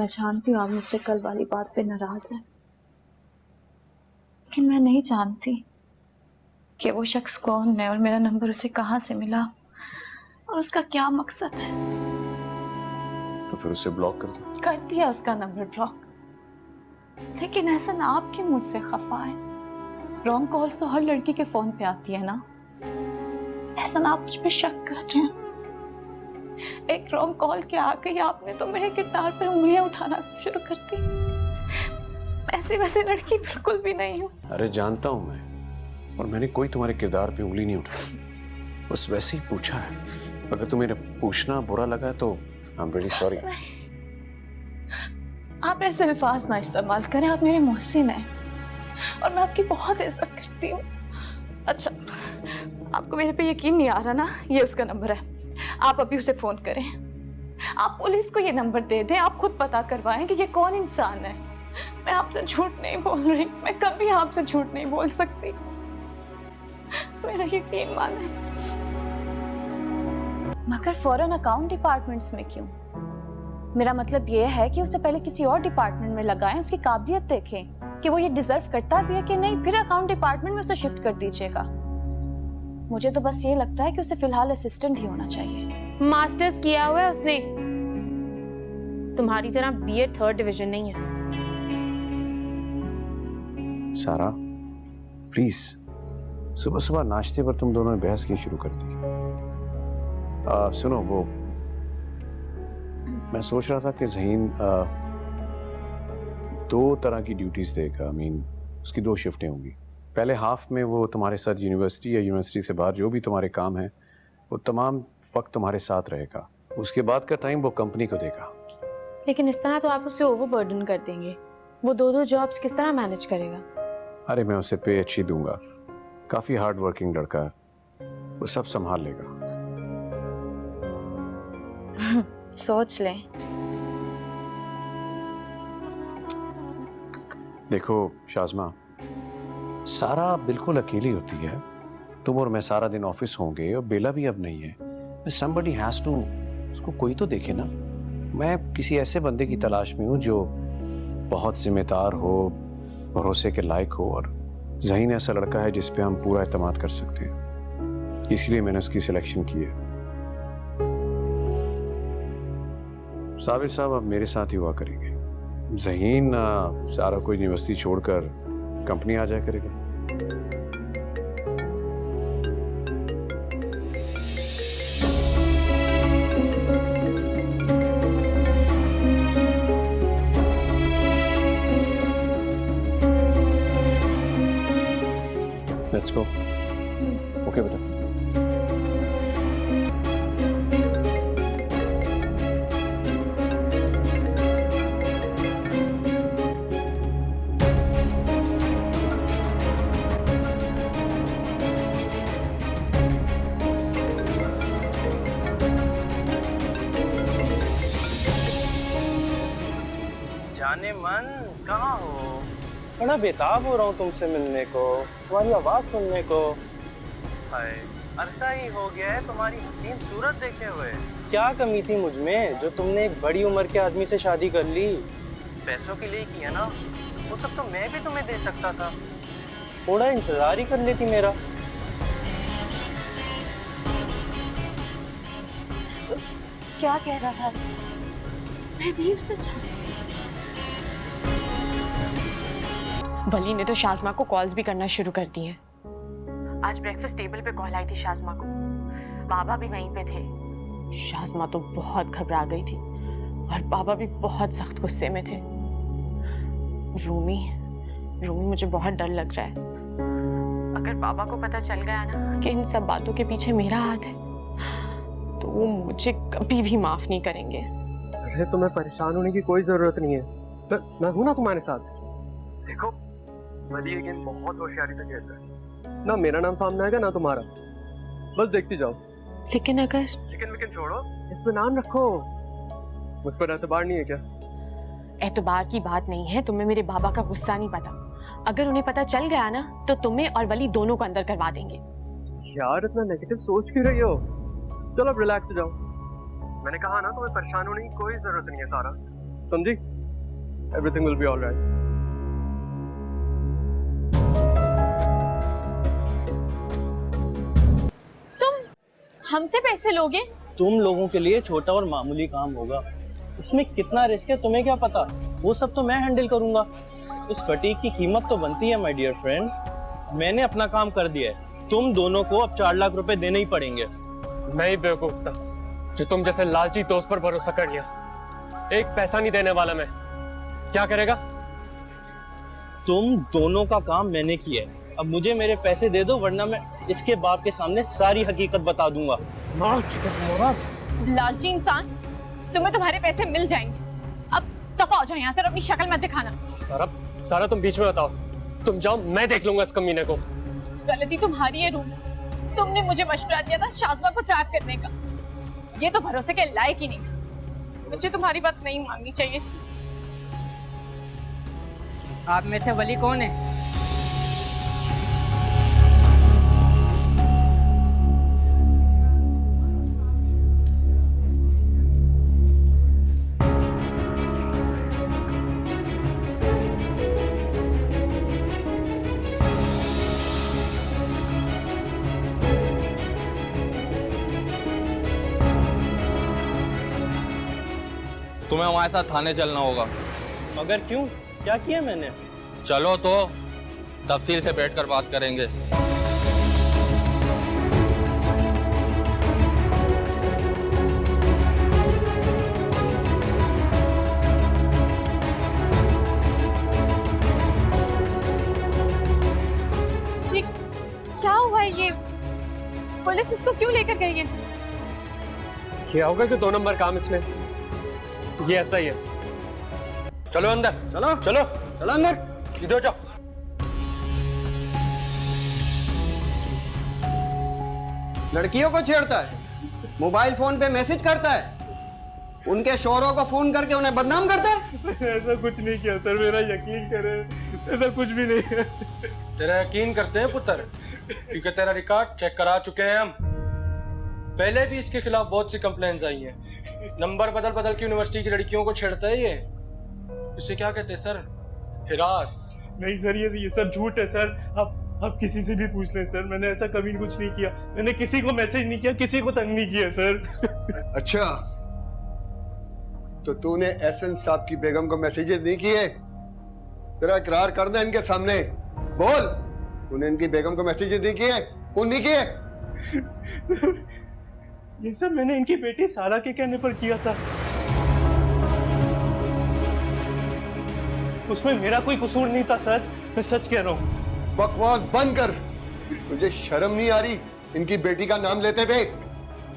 मैं जानती हूँ आप मुझसे कल वाली बात पे नाराज है, लेकिन मैं नहीं जानती कि वो शख्स कौन है और मेरा नंबर उसे कहाँ से मिला और उसका क्या मकसद है। तो फिर उसे ब्लॉक कर दो। कर दिया उसका नंबर ब्लॉक, लेकिन ऐसा ना आप क्यों मुझसे खफा है? रॉन्ग कॉल्स तो हर लड़की के फोन पे आती है ना, ऐसा ना आप मुझ पे शक कर रहे हैं? एक रॉन्ग कॉल के आ गई आपने तो मेरे किरदार पर उंगलियां उठाना शुरू कर दी। ऐसी वैसी लड़की बिल्कुल भी नहीं हूँ। अरे जानता हूं मैं, और मैंने कोई तुम्हारे किरदार पे उंगली नहीं उठाई, बस वैसे ही पूछा है। अगर तुम्हें पूछना बुरा लगा तो आई एम रियली सॉरी। आप ऐसे अल्फाज ना इस्तेमाल करें, आप मेरे मोहसिन हैं और मैं आपकी बहुत इज्जत करती हूँ। अच्छा, आपको मेरे पे यकीन नहीं आ रहा ना? ये उसका नंबर है, आप अभी उसे फोन करें। आप पुलिस को ये नंबर दे दें, आप खुद पता करवाएं कि ये कौन इंसान है। मैं आपसे झूठ नहीं बोल रही, मैं कभी आपसे झूठ नहीं बोल सकती, मेरा यकीन माने। मगर फौरन अकाउंट डिपार्टमेंट्स में क्यों? मेरा मतलब ये है कि उससे पहले किसी और डिपार्टमेंट में लगाएं, उसकी काबिलियत देखें कि वो ये डिजर्व करता भी है कि नहीं, फिर अकाउंट डिपार्टमेंट में उसे शिफ्ट कर दीजिएगा। मुझे तो बस ये लगता है कि उसे फिलहाल असिस्टेंट ही होना चाहिए। मास्टर्स किया हुआ है उसने, तुम्हारी तरह बीए 3rd डिवीजन नहीं है। सारा प्लीज, सुबह सुबह नाश्ते पर तुम दोनों ने बहस की शुरू कर दी। सुनो, वो मैं सोच रहा था कि ज़हीन 2 तरह की ड्यूटीज देगा। आई मीन उसकी 2 शिफ्टें होंगी। पहले हाफ में वो तुम्हारे साथ यूनिवर्सिटी या यूनिवर्सिटी से बाहर जो भी तुम्हारे काम है वो तमाम वक्त तुम्हारे साथ रहेगा। उसके बाद का टाइम वो कंपनी को देगा। लेकिन इस तरह तो आप उसे ओवरबर्डन कर देंगे। वो 2 जॉब्स किस तरह मैनेज करेगा? अरे मैं उसे पे अच्छी दूंगा, काफ़ी हार्ड वर्किंग लड़का है, वो सब संभाल लेगा। सोच लें। देखो शाज़मा, सारा बिल्कुल अकेली होती है। तुम और मैं सारा दिन ऑफिस होंगे और बेला भी अब नहीं है। somebody has to, उसको कोई तो देखे ना। मैं किसी ऐसे बंदे की तलाश में हूँ जो बहुत जिम्मेदार हो, भरोसे के लायक हो, और ज़हीन ऐसा लड़का है जिस पे हम पूरा एतमाद कर सकते हैं। इसलिए मैंने उसकी सिलेक्शन की है। साबिर साहब अब मेरे साथ ही हुआ करेंगे। ज़हीन सारा को यूनिवर्सिटी छोड़कर कंपनी आ जाया करेगा। Let's go. ओके बेटा। जाने मन कहाँ हो? बड़ा बेताब हो रहा हूँ तुमसे मिलने को, तुम्हारी आवाज सुनने को। हाय, अरसा ही हो गया है तुम्हारी हसीन सूरत देखे हुए। क्या कमी थी मुझ में जो तुमने एक बड़ी उम्र के आदमी से शादी कर ली? पैसों के लिए की है ना, वो सब तो मैं भी तुम्हें दे सकता था। थोड़ा इंतजार ही कर लेती मेरा। क्या कह रहा था? मैं नहीं उससे चाहती। वली ने तो शाज़मा को कॉल्स भी करना शुरू कर दी है। आज ब्रेकफास्ट टेबल पे कॉल आई थी शाज़मा को, बाबा भी वहीं पे थे। शाज़मा तो बहुत घबरा गई थी और बाबा भी बहुत सख्त गुस्से में थे। रूमी मुझे बहुत डर लग रहा है। अगर बाबा को पता चल गया ना कि इन सब बातों के पीछे मेरा हाथ है तो वो मुझे कभी भी माफ नहीं करेंगे। अरे तुम्हें परेशान होने की कोई जरूरत नहीं है, मैं हूं ना तुम्हारे साथ। देखो वली ये गेम बहुत होशियारी से खेलता है ना, मेरा नाम सामने आएगा ना तुम्हारा, बस देखती जाओ। लेकिन लेकिन छोड़ो, इत्मीनान रखो, मुझ पर एतबार नहीं है क्या? एतबार की बात नहीं है, तुम्हें मेरे बाबा का गुस्सा नहीं पता। अगर उन्हें पता चल गया ना तो तुम्हें और वली दोनों को अंदर करवा देंगे। यार इतना नेगेटिव सोच क्यों रही हो? चलो अब रिलैक्स हो जाओ। मैंने कहा ना तुम्हें परेशान होने की कोई जरूरत नहीं है सारा, समझी? Everything will be all right. हमसे पैसे लोगे? तुम लोगों के लिए छोटा और मामूली काम होगा, इसमें कितना रिस्क है तुम्हें क्या पता, वो सब तो मैं हैंडल करूंगा। उस फटीक की कीमत तो बनती है माय डियर फ्रेंड। मैंने अपना काम कर दिया है, तुम दोनों को अब 4 लाख रुपए देने ही पड़ेंगे। नहीं बेवकूफ था जो तुम जैसे लालची दोस्त पर भरोसा कर लिया। एक पैसा नहीं देने वाला मैं। क्या करेगा? तुम दोनों का काम मैंने किया है, अब मुझे मेरे पैसे दे दो, वरना मैं इसके बाप के सामने सारी हकीकत बता दूंगा। लालची इंसान, तुम्हें तुम्हारे पैसे मिल जाएंगे। अब दफा हो जाओ यहाँ से और अपनी शक्ल मत दिखाना। सारा तुम बीच में बताओ। तुम जाओ, मैं देख लूंगा इस कमीने को। गलती तुम्हारी है रूम, तुमने मुझे मशवरा दिया था शाज़मा को ट्रैप करने का। ये तो भरोसे के लायक ही नहीं था। मुझे तुम्हारी बात नहीं माननी चाहिए थी। आप में से वली कौन है? तुम्हें हमारे साथ थाने चलना होगा। मगर क्यों, क्या किया मैंने? चलो तो तफसील से बैठकर बात करेंगे। ये क्या हुआ है? ये पुलिस इसको क्यों लेकर गई है? क्या होगा कि 2 नंबर काम इसने। ये ऐसा ही है। चलो अंदर, चलो चलो चलो अंदर, सीधे हो जाओ। लड़कियों को छेड़ता है, मोबाइल फोन पे मैसेज करता है, उनके शोहरों को फोन करके उन्हें बदनाम करता है। ऐसा कुछ नहीं किया सर, मेरा यकीन करे, ऐसा कुछ भी नहीं है। तेरा यकीन करते हैं पुत्र, क्योंकि तेरा रिकॉर्ड चेक करा चुके हैं हम। पहले भी इसके खिलाफ बहुत सी कंप्लेंट्स आई हैं। नंबर बदल बदल के यूनिवर्सिटी की लड़कियों को छेड़ता है ये। इसे क्या कहते हैं सर? हिरास। नहीं सर, ये सब झूठ है सर। आप किसी से भी पूछ लें सर, मैंने ऐसा कभी कुछ नहीं किया। मैंने किसी को मैसेज नहीं किया, किसी को तंग नहीं किया सर। अच्छा, तो तूने एहसन साहब की बेगम को मैसेजेस नहीं किए? तेरा इकरार कर दे इनके सामने, बोल तूने इनकी बेगम को मैसेजेस नहीं किए? फोन नहीं किए? ये सब मैंने इनकी बेटी सारा के कहने पर किया था। उसमें मेरा कोई कसूर नहीं था सर, मैं सच कह रहा हूँ। बकवास बंद कर। तुझे शर्म नहीं आ रही इनकी बेटी का नाम लेते हुए?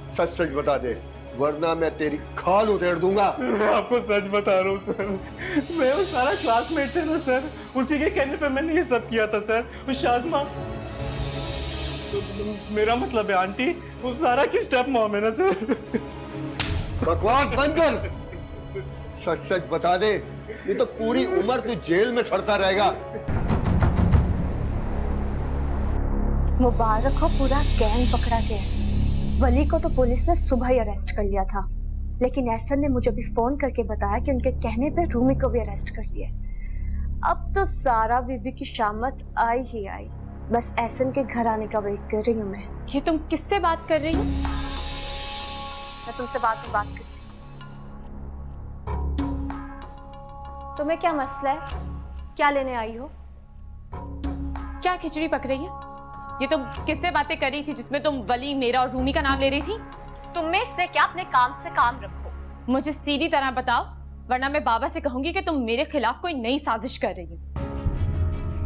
सच सच बता दे, वरना मैं तेरी खाल उधेड़ दूंगा। मैं आपको सच बता रहा हूँ सर, मैं और सारा क्लासमेट थे ना सर, उसी के कहने पे मैंने ये सब किया था सर। वो शाज़मा, मेरा मतलब है आंटी, वो सारा की स्टेप मॉम है ना सर। बकवास बंद कर, सच सच बता दे, नहीं तो पूरी उम्र तू जेल में सड़ता रहेगा। मुबारक हो, पूरा गैंग पकड़ा गया। वली को तो पुलिस ने सुबह ही अरेस्ट कर लिया था, लेकिन एहसन ने मुझे भी फोन करके बताया कि उनके कहने पे रूमी को भी अरेस्ट कर लिया। अब तो सारा बीबी की शामत आई ही आई, बस एहसन के घर आने का वेट कर रही हूँ मैं। ये तुम किससे बात कर रही हो? मैं तुमसे बात करती हूँ। तुम्हें क्या मसला है? क्या लेने आई हो? क्या खिचड़ी पक रही है? ये तुम किससे बातें कर रही थी जिसमें तुम वली, मेरा और रूमी का नाम ले रही थी? तुम्हें इससे क्या, अपने काम से काम रखो। मुझे सीधी तरह बताओ, वरना मैं बाबा से कहूंगी कि तुम मेरे खिलाफ कोई नई साजिश कर रही हो।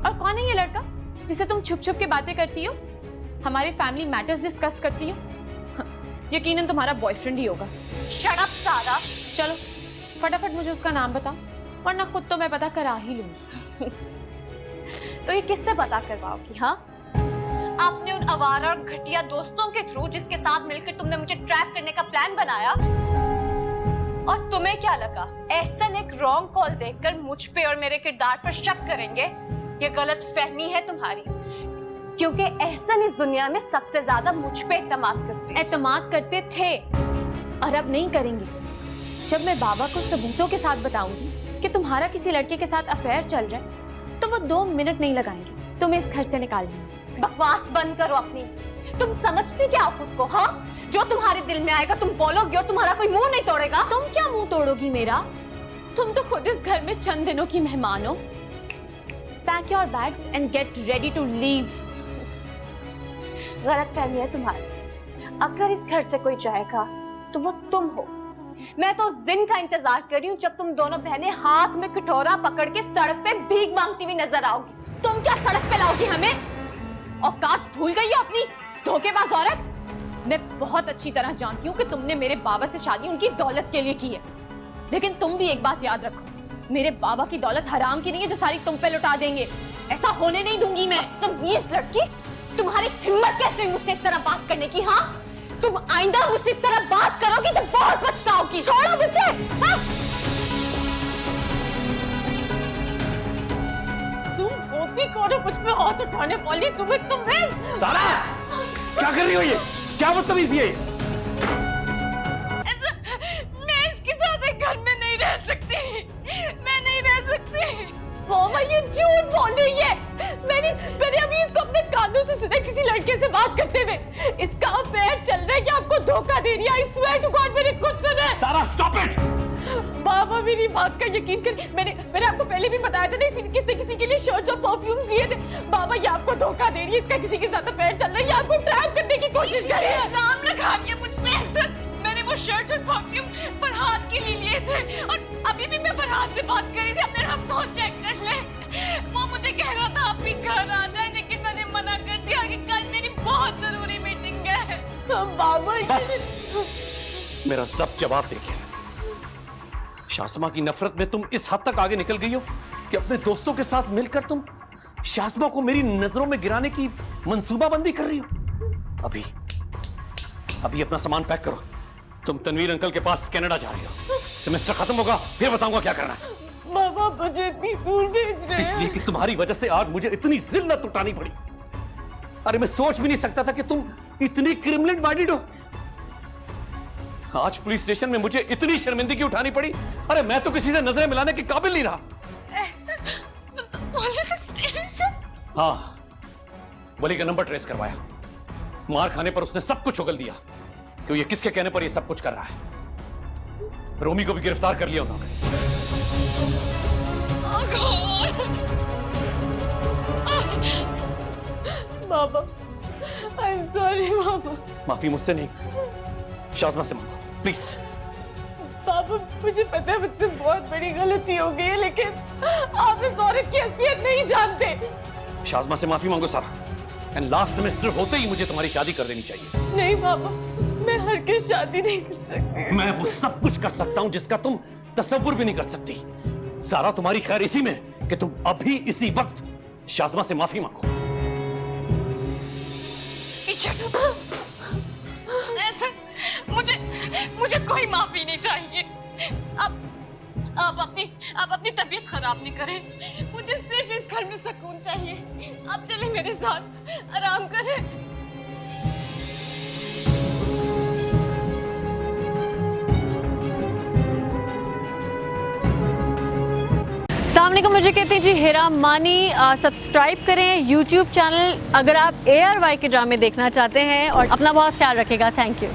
और कौन है ये लड़का जिसे तुम छुप छुप के बातें करती हो, हमारे फैमिली मैटर्स डिस्कस करती हो? यकीनन तुम्हारा बॉयफ्रेंड ही होगा। शट अप सारा। चलो फटाफट मुझे उसका नाम बताओ, वरना खुद तो मैं पता करा ही लूंगी। तो ये किससे पता करवाओगी? हाँ, आपने उन आवारा और घटिया दोस्तों के थ्रू जिसके साथ मिलकर तुमने मुझे ट्रैप करने का प्लान बनाया। और तुम्हें क्या लगा एहसन एक रॉन्ग कॉल देखकर मुझ पे और मेरे किरदार पर शक करेंगे? ये गलत फहमी है तुम्हारी, क्योंकि एहसन इस दुनिया में सबसे ज्यादा मुझ पे एतमाद करते थे और अब नहीं करेंगे। जब मैं बाबा को सबूतों के साथ बताऊंगी कि तुम्हारा किसी लड़के के साथ अफेयर चल रहा है तो वो 2 मिनट नहीं लगाएंगे तुम्हें इस घर से निकालने। बकवास बंद करो अपनी। तुम समझती क्या हो खुद को? हाँ, जो तुम्हारे दिल में आएगा तुम बोलोगी और तुम्हारा कोई मुंह नहीं तोड़ेगा। तुम क्या मुंह तोड़ोगी मेरा? तुम तो खुद इस घर में चंद दिनों की मेहमान हो। Pack your bags and get ready to leave. गलत फहमी है तुम्हारी। अगर इस घर से कोई जाएगा तो वो तुम हो। मैं तो उस दिन का इंतजार कर रही हूँ जब तुम दोनों बहनें हाथ में कटोरा पकड़ के सड़क पे भीख मांगती हुई नजर आओगी। तुम क्या सड़क पे लाओगी हमें? औकात भूल गई हो अपनी, धोखेबाज औरत। मैं बहुत अच्छी तरह जानती हूँ कि तुमने मेरे बाबा से शादी उनकी दौलत के लिए की है, लेकिन तुम भी एक बात याद रखो, मेरे बाबा की दौलत हराम की नहीं है जो सारी तुम पे लुटा देंगे। ऐसा होने नहीं दूंगी मैं। तमीज लड़की, तुम्हारी हिम्मत कैसे हुई मुझसे इस तरह बात करने की? हाँ, तुम आइंदा मुझसे इस तरह बात करोगी तो बहुत पछताओगी। छोड़ो मुझे। हाँ? तुम होती कौन हो मुझ पे हाथ उठाने वाली? तुम्हें सारा क्या कर रही हो? ये क्या बदतमीजी है? मैं इसके साथ एक घर में नहीं रह सकती। मैं नहीं रह सकती। मामा ये झूठ बोल रही है। मैंने अभी इसको अपने कानों से सुना किसी लड़के से बात करते हुए। इसका अफेयर चल रहा है कि आपको धोखा दे रही है। I swear to God, मैंने खुद सुना है। सारा स्टॉप इट। बाबा मेरी बात का यकीन करिए। मैंने आपको पहले भी बताया था ना, किसने किसी के लिए शर्ट्स और परफ्यूम्स लिए थे। बाबा ये आपको धोखा दे रही है, इसका किसी के साथ अफेयर चल रहा है, ये आपको ट्रैप करने की कोशिश कर रही है। नाम लगा लिया मुझ पे सर। मैंने वो शर्ट्स और परफ्यूम फरहाद के लिए लिए थे और अभी भी मैं फरहाद से बात कर रही थी। अब मेरा फोन चेक कर ले। वो मुझे कह रहा था आप भी घर आ जाए, लेकिन मैंने मना कर दिया कि कल मेरी बहुत जरूरी मीटिंग है। बाबा बस मेरा सब जवाब देखिए। शासमा की नफरत में तुम इस हद तक आगे निकल गई हो कि अपने दोस्तों के साथ मिलकर तुम शासमा को मेरी नजरों में गिराने की मंसूबाबंदी कर रही हो। अभी अपना सामान पैक करो। तुम तनवीर अंकल के पास कनाडा जा रही हो। सेमेस्टर खत्म होगा फिर बताऊंगा क्या करना है। बाबा मुझे इतनी दूर भेज रहे हैं इसलिए कि तुम्हारी वजह से आज मुझे इतनी जिल्लत उठानी पड़ी। अरे मैं सोच भी नहीं सकता था कि तुम इतनी क्रिमिनल माइंडेड हो। आज पुलिस स्टेशन में मुझे इतनी शर्मिंदगी उठानी पड़ी। अरे मैं तो किसी से नजरें मिलाने के काबिल नहीं रहा। Police station? हाँ, वली का नंबर ट्रेस करवाया। मार खाने पर उसने सब कुछ उगल दिया कि ये किसके कहने पर ये सब कुछ कर रहा है। रोमी को भी गिरफ्तार कर लिया उन्होंने। बाबा, I'm sorry बाबा। माफी मुझसे नहीं, शाज़मा से मांगो प्लीज। बाबा मुझे पता है मुझसे बहुत बड़ी गलती हो गई है, लेकिन आप इस औरत की हैसियत नहीं जानते। शाज़मा से माफी मांगो सारा, एंड लास्ट सेमेस्टर होते ही मुझे तुम्हारी शादी कर देनी चाहिए। नहीं बाबा, मैं हर की शादी नहीं कर सकती। मैं वो सब कुछ कर सकता हूं जिसका तुम तसव्वुर भी नहीं कर सकती। सारा तुम्हारी खैर इसी में कि तुम अभी इसी वक्त शाज़मा से माफी मांगो। ऐसा मुझे कोई माफी नहीं चाहिए। आप अपनी तबीयत खराब नहीं करें। मुझे सिर्फ इस घर में सुकून चाहिए। आप चले मेरे साथ, आराम करें। अस्सलामुअलैकुम, मुझे कहते हैं जी हेरा मानी। सब्सक्राइब करें YouTube चैनल अगर आप ARY के ड्रामे देखना चाहते हैं और अपना बहुत ख्याल रखिएगा। Thank you.